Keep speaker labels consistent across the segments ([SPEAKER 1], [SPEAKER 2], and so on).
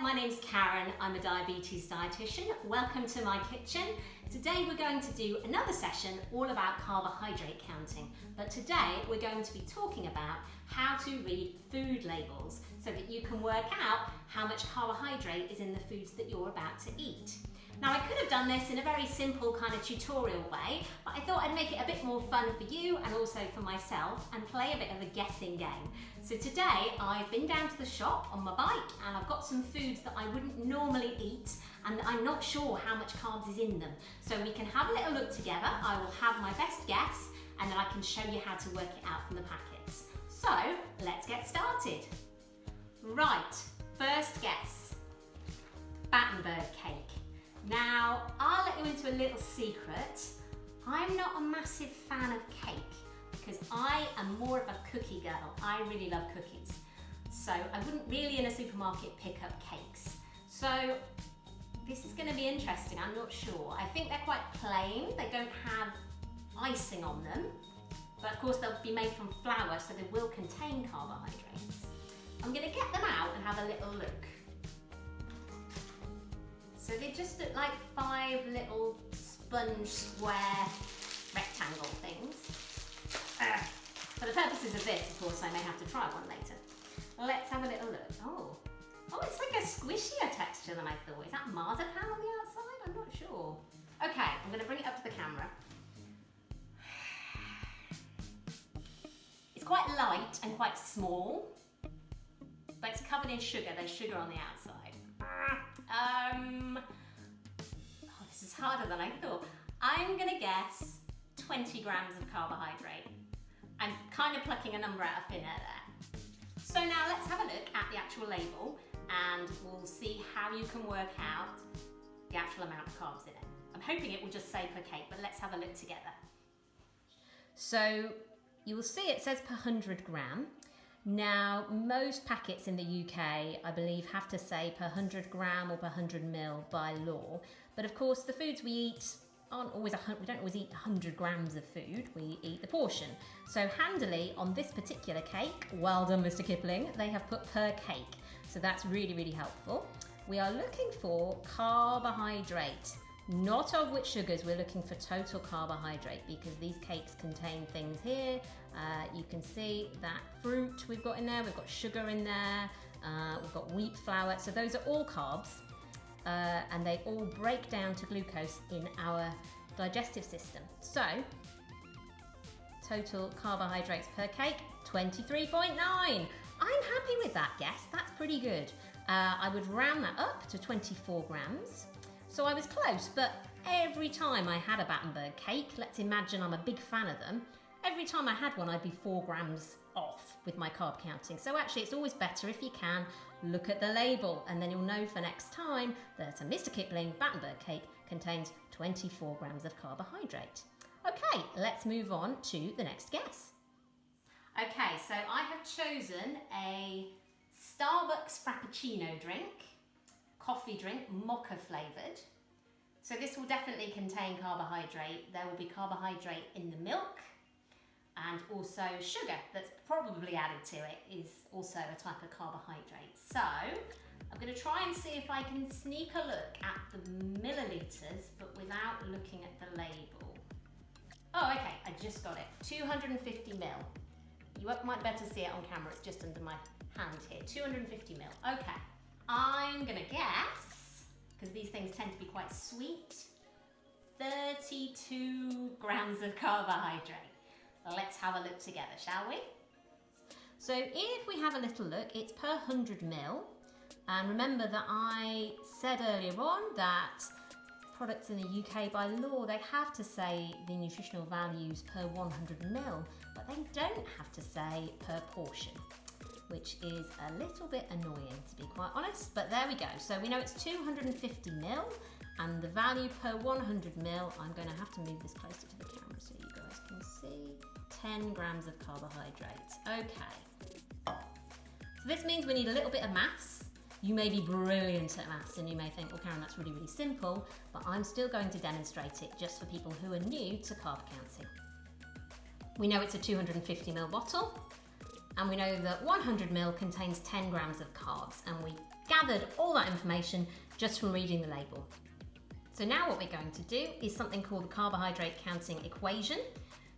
[SPEAKER 1] my name's Karen. I'm a diabetes dietitian. Welcome to my kitchen. Today we're going to do another session all about carbohydrate counting. But today we're going to be talking about how to read food labels so that you can work out how much carbohydrate is in the foods that you're about to eat. Now I could have done this in a very simple kind of tutorial way, but I thought I'd make it a bit more fun for you and also for myself and play a bit of a guessing game. So today I've been down to the shop on my bike and I've got some foods that I wouldn't normally eat and I'm not sure how much carbs is in them. So we can have a little look together. I will have my best guess and then I can show you how to work it out from the packets. So let's get started. Right, first guess, Battenberg cake. Now, I'll let you into a little secret. I'm not a massive fan of cake because I am more of a cookie girl. I really love cookies. So I wouldn't really in a supermarket pick up cakes. So this is going to be interesting, I'm not sure. I think they're quite plain. They don't have icing on them. But of course they'll be made from flour, so they will contain carbohydrates. I'm going to get them out and have a little look. So they just look like 5 little sponge square rectangle things. For the purposes of this, of course, I may have to try one later. Let's have a little look. Oh, it's like a squishier texture than I thought. Is that marzipan on the outside? I'm not sure. Okay, I'm going to bring it up to the camera. It's quite light and quite small, but it's covered in sugar. There's sugar on the outside. This is harder than I thought. I'm gonna guess 20 grams of carbohydrate. I'm kind of plucking a number out of thin air there. So now let's have a look at the actual label and we'll see how you can work out the actual amount of carbs in it. I'm hoping it will just say per cake, but let's have a look together. So you will see it says per 100 gram. Now, most packets in the UK, I believe, have to say per 100 gram or per 100 ml by law. But of course, the foods we eat aren't always, we don't always eat 100 grams of food, we eat the portion. So handily, on this particular cake, well done Mr. Kipling, they have put per cake. So that's really, really helpful. We are looking for carbohydrate. Not of which sugars, we're looking for total carbohydrate because these cakes contain things here. You can see that fruit we've got in there, we've got sugar in there, we've got wheat flour. So those are all carbs and they all break down to glucose in our digestive system. So total carbohydrates per cake, 23.9. I'm happy with that guess, that's pretty good. I would round that up to 24 grams. So I was close, but every time I had a Battenberg cake, let's imagine I'm a big fan of them, every time I had one I'd be 4 grams off with my carb counting. So actually it's always better if you can look at the label and then you'll know for next time that a Mr. Kipling Battenberg cake contains 24 grams of carbohydrate. Okay, let's move on to the next guess. Okay, so I have chosen a Starbucks Frappuccino drink. Coffee drink, mocha flavoured. So this will definitely contain carbohydrate. There will be carbohydrate in the milk and also sugar that's probably added to it is also a type of carbohydrate. So I'm going to try and see if I can sneak a look at the millilitres but without looking at the label. Oh, okay, I just got it. 250 ml. You might better see it on camera, it's just under my hand here. 250 ml, okay. I'm gonna guess, because these things tend to be quite sweet, 32 grams of carbohydrate. Let's have a look together, shall we? So if we have a little look, it's per 100 ml. And remember that I said earlier on that products in the UK by law, they have to say the nutritional values per 100 ml, but they don't have to say per portion, which is a little bit annoying to be quite honest, but there we go. So we know it's 250 ml and the value per 100 ml, I'm going to have to move this closer to the camera so you guys can see, 10 grams of carbohydrates. Okay, so this means we need a little bit of maths. You may be brilliant at maths and you may think, well Karen, that's really, really simple, but I'm still going to demonstrate it just for people who are new to carb counting. We know it's a 250 ml bottle. And we know that 100 ml contains 10 grams of carbs, and we gathered all that information just from reading the label. So now what we're going to do is something called the carbohydrate counting equation.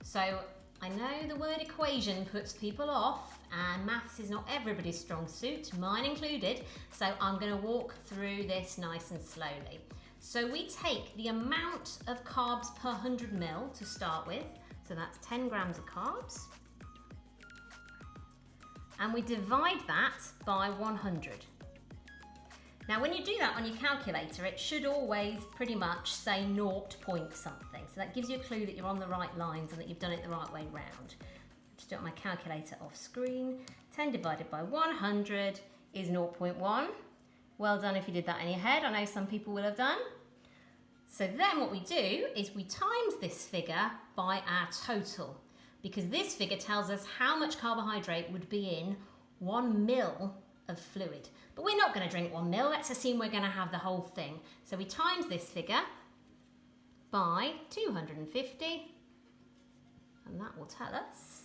[SPEAKER 1] So I know the word equation puts people off, and maths is not everybody's strong suit, mine included, so I'm going to walk through this nice and slowly. So we take the amount of carbs per 100 ml to start with, so that's 10 grams of carbs, and we divide that by 100. Now when you do that on your calculator, it should always pretty much say 0 point something. So that gives you a clue that you're on the right lines and that you've done it the right way round. Just do it on my calculator off screen. 10 divided by 100 is 0.1. Well done if you did that in your head. I know some people will have done. So then what we do is we times this figure by our total, because this figure tells us how much carbohydrate would be in 1 ml of fluid. But we're not going to drink 1 ml, let's assume we're going to have the whole thing. So we times this figure by 250, and that will tell us,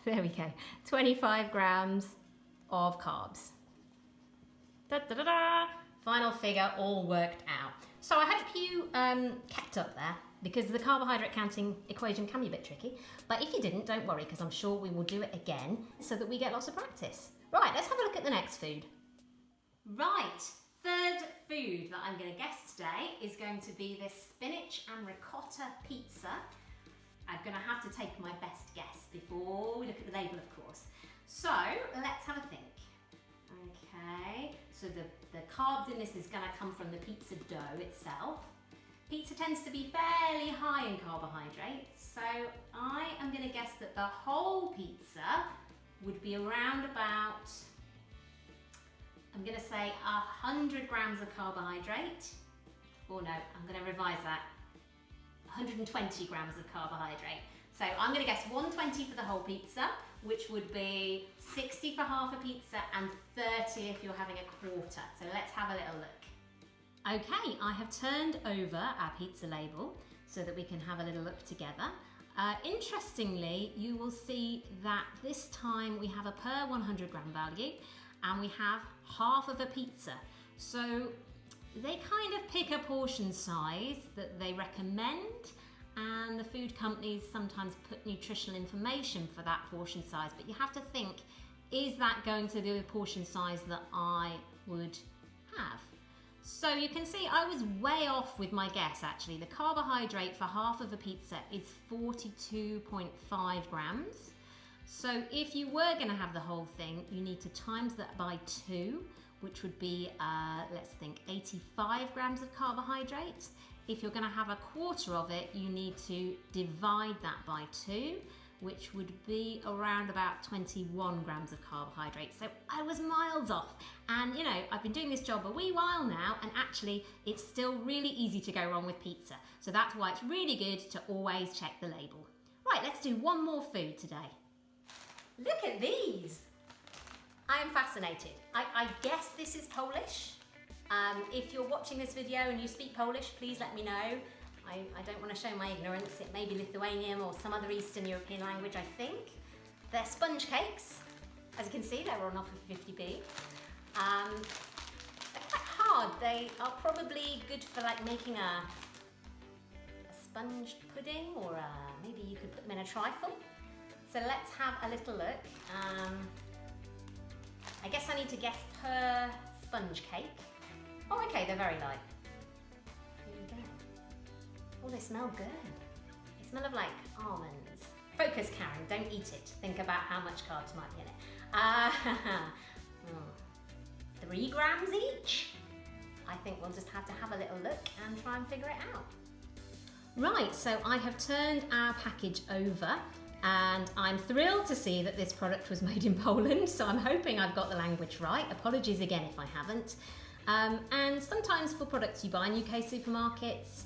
[SPEAKER 1] there we go, 25 grams of carbs. Da, da, da, da. Final figure all worked out. So I hope you kept up there, because the carbohydrate counting equation can be a bit tricky. But if you didn't, don't worry, because I'm sure we will do it again so that we get lots of practice. Right, let's have a look at the next food. Right, third food that I'm going to guess today is going to be this spinach and ricotta pizza. I'm going to have to take my best guess before we look at the label, of course. So let's have a think. Okay, so the carbs in this is going to come from the pizza dough itself. Pizza tends to be fairly high in carbohydrates, so I am going to guess that the whole pizza would be around about, I'm going to say 100 grams of carbohydrate. Or no, I'm going to revise that. 120 grams of carbohydrate. So I'm going to guess 120 for the whole pizza, which would be 60 for half a pizza and 30 if you're having a quarter. So let's have a little look. Okay, I have turned over our pizza label so that we can have a little look together. Interestingly, you will see that this time we have a per 100 gram value and we have half of a pizza. So they kind of pick a portion size that they recommend, and the food companies sometimes put nutritional information for that portion size, but you have to think, is that going to be the portion size that I would have? So you can see I was way off with my guess actually. The carbohydrate for half of a pizza is 42.5 grams. So if you were going to have the whole thing, you need to times that by 2, which would be, let's think, 85 grams of carbohydrates. If you're going to have a quarter of it, you need to divide that by 2, which would be around about 21 grams of carbohydrates. So I was miles off. And you know, I've been doing this job a wee while now, and actually it's still really easy to go wrong with pizza. So that's why it's really good to always check the label. Right, let's do one more food today. Look at these. I am fascinated. I guess this is Polish. If you're watching this video and you speak Polish, please let me know. I don't want to show my ignorance. It may be Lithuanian or some other Eastern European language, I think. They're sponge cakes. As you can see, they were on offer for 50p. They're quite hard. They are probably good for like making a sponge pudding, or maybe you could put them in a trifle. So let's have a little look. I guess I need to guess per sponge cake. Oh, okay, they're very light. Here we go. Oh, they smell good. They smell of like almonds. Focus, Karen, don't eat it. Think about how much carbs might be in it. 3 grams each? I think we'll just have to have a little look and try and figure it out. Right, so I have turned our package over, and I'm thrilled to see that this product was made in Poland, so I'm hoping I've got the language right. Apologies again if I haven't. And sometimes for products you buy in UK supermarkets,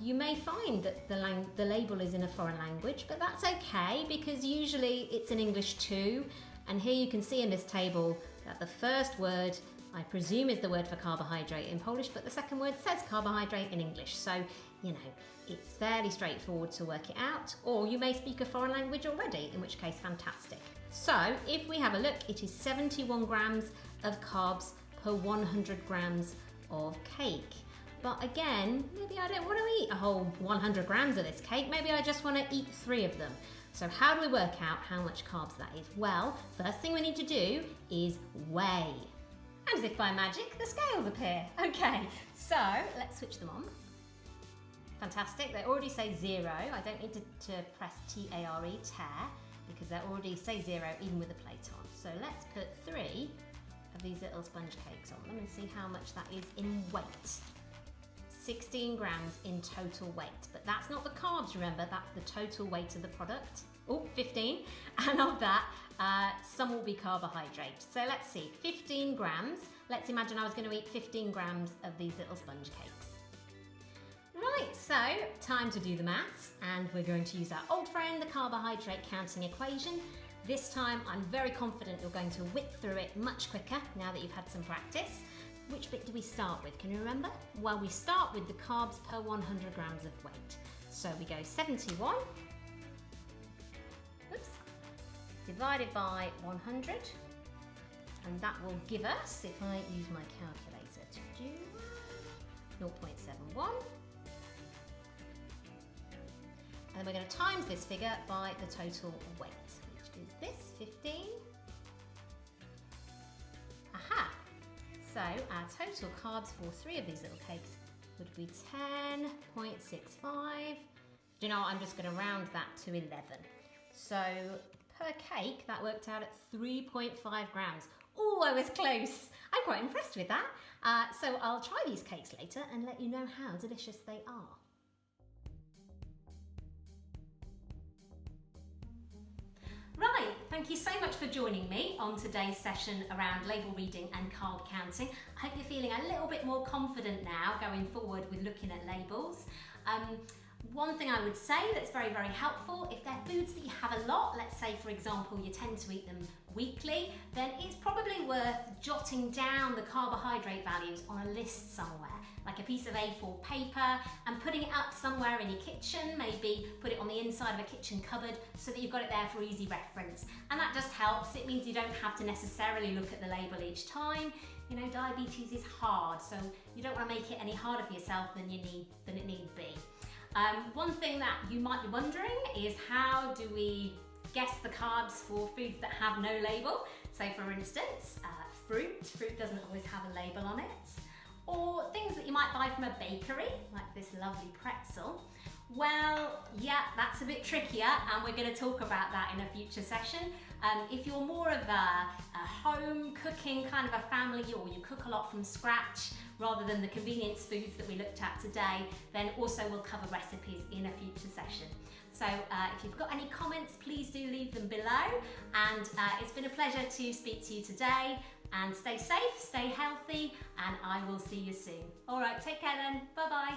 [SPEAKER 1] you may find that the label is in a foreign language, but that's okay because usually it's in English too. And here you can see in this table that the first word, I presume, is the word for carbohydrate in Polish, but the second word says carbohydrate in English. So, you know, it's fairly straightforward to work it out. Or you may speak a foreign language already, in which case, fantastic. So if we have a look, it is 71 grams of carbs per 100 grams of cake. But again, maybe I don't want to eat a whole 100 grams of this cake. Maybe I just want to eat 3 of them. So how do we work out how much carbs that is? Well, first thing we need to do is weigh. And as if by magic, the scales appear. Okay, so let's switch them on. Fantastic, they already say 0. I don't need to press T-A-R-E, tear, because they already say 0 even with the plate on. So let's put 3 of these little sponge cakes on them and see how much that is in weight. 16 grams in total weight, but that's not the carbs, remember, that's the total weight of the product. Oh, 15, and of that, some will be carbohydrate. So let's see, 15 grams. Let's imagine I was going to eat 15 grams of these little sponge cakes. Right, so time to do the maths, and we're going to use our old friend, the carbohydrate counting equation. This time, I'm very confident you're going to whip through it much quicker now that you've had some practice. Which bit do we start with? Can you remember? Well, we start with the carbs per 100 grams of weight. So we go 71, divided by 100, and that will give us, if I use my calculator to do 0.71, and then we're going to times this figure by the total weight, which is this, 15. Aha! So our total carbs for 3 of these little cakes would be 10.65. Do you know what? I'm just going to round that to 11. So per cake, that worked out at 3.5 grams. Oh, I was close. I'm quite impressed with that. So I'll try these cakes later and let you know how delicious they are. Right, thank you so much for joining me on today's session around label reading and carb counting. I hope you're feeling a little bit more confident now going forward with looking at labels. One thing I would say that's very, very helpful, if they're foods that you have a lot, let's say for example you tend to eat them weekly, then it's probably worth jotting down the carbohydrate values on a list somewhere, like a piece of A4 paper, and putting it up somewhere in your kitchen, maybe put it on the inside of a kitchen cupboard so that you've got it there for easy reference. And that just helps. It means you don't have to necessarily look at the label each time. You know, diabetes is hard, so you don't want to make it any harder for yourself than it need be. One thing that you might be wondering is, how do we guess the carbs for foods that have no label? So for instance, fruit doesn't always have a label on it. Or things that you might buy from a bakery, like this lovely pretzel. Well, yeah, that's a bit trickier, and we're going to talk about that in a future session. If you're more of a home cooking kind of a family, or you cook a lot from scratch rather than the convenience foods that we looked at today, then also we'll cover recipes in a future session. So if you've got any comments, please do leave them below. And it's been a pleasure to speak to you today. And stay safe, stay healthy, and I will see you soon. All right, take care then. Bye-bye.